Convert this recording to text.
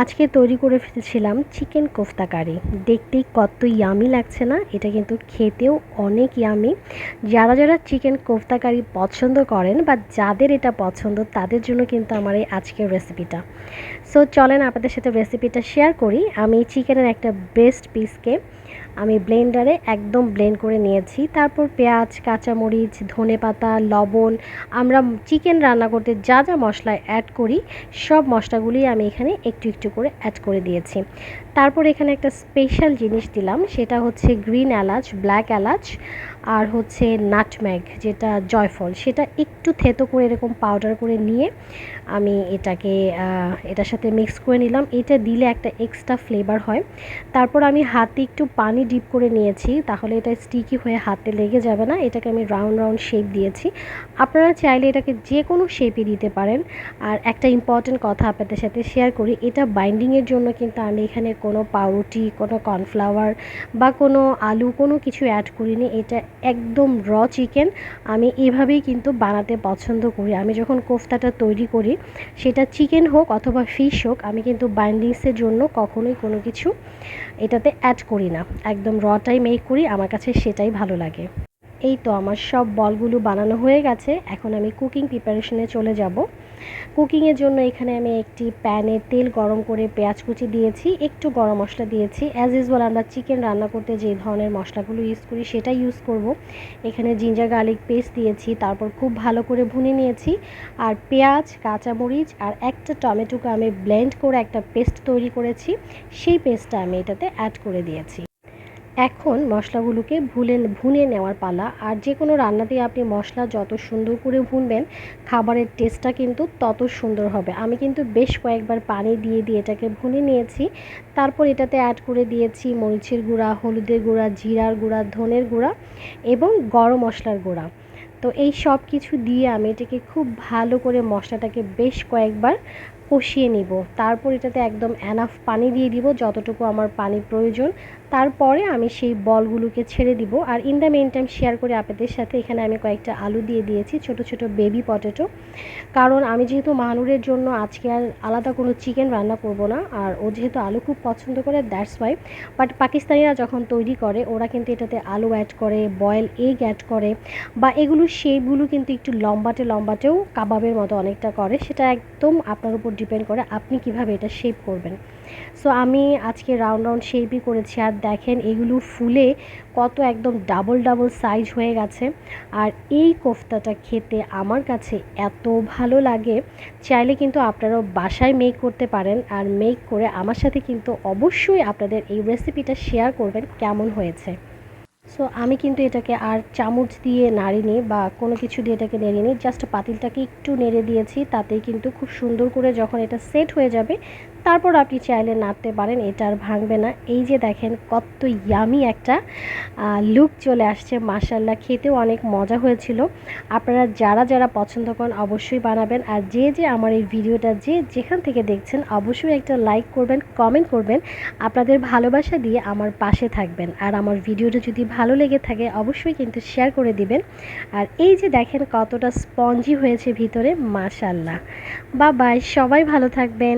আজকে তৈরি করে ফেলেছিলাম চিকেন কোফতা কারি। দেখতেই কত ইয়ামি লাগছে না? এটা কিন্তু খেতেও অনেক ইয়ামি। যারা যারা চিকেন কোফতা কারি পছন্দ করেন বা যাদের এটা পছন্দ তাদের জন্য কিন্তু আমার এই আজকের রেসিপিটা। সো চলেন আপনাদের সাথে রেসিপিটা শেয়ার করি। আমি চিকেনের একটা ব্রেস্ট পিসকে আমি ব্লেন্ডারে একদম ব্লেন্ড করে নিয়েছি। তারপর পেঁয়াজ, কাঁচামরিচ, ধনেপাতা, লবণ, আমরা চিকেন রান্না করতে যা যা মশলা অ্যাড করি সব মশলাগুলি আমি এখানে একটু একটু করে অ্যাড করে দিয়েছি। তারপর এখানে একটা স্পেশাল জিনিস দিলাম, সেটা হচ্ছে গ্রিন এলাচ, ব্ল্যাক এলাচ আর হচ্ছে নাটম্যাগ যেটা জয়ফল, সেটা একটু থেতো করে এরকম পাউডার করে নিয়ে আমি এটার সাথে মিক্স করে নিলাম। এটা দিলে একটা এক্সট্রা ফ্লেভার হয়। তারপর আমি হাতে একটু পানি ডিপ করে নিয়েছি, তাহলে এটা স্টিকি হয়ে হাতে লেগে যাবে না। এটাকে আমি রাউন্ড রাউন্ড শেপ দিয়েছি। আপনারা চাইলে এটাকে যে কোনো শেপে দিতে পারেন। আর একটা ইম্পর্টেন্ট কথা আপনাদের সাথে শেয়ার করি, এটা বাইন্ডিংয়ের জন্য কিন্তু আমি এখানে কোনো পাউরুটি, কোনো কর্নফ্লাওয়ার বা কোনো আলু কোনো কিছু অ্যাড করিনি। এটা একদম র চিকেন। আমি এভাবেই কিন্তু বানাতে পছন্দ করি। আমি যখন কোফতাটা তৈরি করি, সেটা চিকেন হোক অথবা ফিশ হোক, আমি কিন্তু বাইন্ডিংসের জন্য কখনোই কোনো কিছু এটাতে অ্যাড করি না। একদম রটাই মেক করি, আমার কাছে সেটাই ভালো লাগে। এই তো আমার সব বলগুলো বানানো হয়ে গেছে। এখন আমি কুকিং প্রিপারেশনে চলে যাব। কুকিংয়ের জন্য এখানে আমি একটি প্যানে তেল গরম করে পেঁয়াজ কুচি দিয়েছি, একটু গরম মশলা দিয়েছি। অ্যাজ ইউজুয়াল আমরা চিকেন রান্না করতে যে ধরনের মশলাগুলো ইউজ করি সেটাই ইউজ করব। এখানে জিঞ্জার গার্লিক পেস্ট দিয়েছি, তারপর খুব ভালো করে ভুনে নিয়েছি। আর পেঁয়াজ, কাঁচামরিচ আর একটা টমেটোকে আমি ব্লেন্ড করে একটা পেস্ট তৈরি করেছি, সেই পেস্টটা আমি এটাতে অ্যাড করে দিয়েছি। এখন মশলাগুলোকে ভুনে নেওয়ার পালা। আর যে কোনো রান্নাতেই আপনি মশলা যত সুন্দর করে ভুনবেন, খাবারের টেস্টটা কিন্তু তত সুন্দর হবে। আমি কিন্তু বেশ কয়েকবার পানি দিয়ে দিয়ে এটাকে ভুনে নিয়েছি। তারপর এটাতে অ্যাড করে দিয়েছি মরিচের গুঁড়া, হলুদের গুঁড়া, জিরার গুঁড়া, ধনের গুঁড়া এবং গরম মশলার গুঁড়া। তো এই সব কিছু দিয়ে আমি এটাকে খুব ভালো করে মশলাটাকে বেশ কয়েকবার কষিয়ে নিব। তারপর এটাতে একদম এনাফ পানি দিয়ে দিব, যতটুকু আমার পানি প্রয়োজন। তারপরে আমি সেই বলগুলোকে ছেড়ে দিব। আর in the meantime share করে আপনাদের সাথে, এখানে আমি কয়েকটা আলু দিয়ে দিয়েছি, ছোট ছোট বেবি পটেটো। কারণ আমি যেহেতু মাহানুরের জন্য আজকে আর আলাদা কোনো চিকেন রান্না করব না, আর ও যেহেতু আলু খুব পছন্দ করে, দ্যাটস ওয়াই। বাট পাকিস্তানিরা যখন তৈরি করে ওরা কিন্তু এটাতে আলু অ্যাড করে, বয়েল এগ অ্যাড করে, বা এগুলোর শেপগুলো কিন্তু একটু লম্বাটেও কাবাবের মতো অনেকটা করে। সেটা একদম আপনার উপর ডিপেন্ড করে আপনি কিভাবে এটা শেপ করবেন। সো আমি আজকে রাউন্ড রাউন্ড শেপই করেছি। আর দেখেন এগুলো ফুলে কত একদম ডাবল ডাবল সাইজ হয়ে গেছে। আর এই কোফতাটা খেতে আমার কাছে এত ভালো লাগে, চাইলে কিন্তু আপনারাও বাসায় মেক করতে পারেন। আর মেক করে আমার সাথে কিন্তু অবশ্যই আপনাদের এই রেসিপিটা শেয়ার করবেন কেমন হয়েছে। সো আমি কিন্তু এটাকে আর চামচ দিয়ে নাড়িনি বা কোনো কিছু দিয়ে এটাকে নেড়িনি, জাস্ট পাতিলটাকে একটু নেড়ে দিয়েছি। তাতেই কিন্তু খুব সুন্দর করে যখন এটা সেট হয়ে যাবে, তারপর আপনি চাইলে নাড়তে পারেন, এটা আর ভাঙবে না। এই যে দেখেন কত ইয়ামি একটা লুক চলে আসছে, মাশাল্লাহ খেতেও অনেক মজা হয়েছিল। আপনারা যারা যারা পছন্দ করেন অবশ্যই বানাবেন। আর যে যে আমার এই ভিডিওটা যে যেখান থেকে দেখছেন, অবশ্যই একটা লাইক করবেন, কমেন্ট করবেন। আপনাদের ভালোবাসা দিয়ে আমার পাশে থাকবেন। আর আমার ভিডিওটা যদি ভালো লেগে থাকে অবশ্যই কিন্তু শেয়ার করে দিবেন। আর এই যে দেখেন কতটা স্পঞ্জি হয়েছে ভিতরে, মাশাল্লাহ। বাই বাই, সবাই ভালো থাকবেন।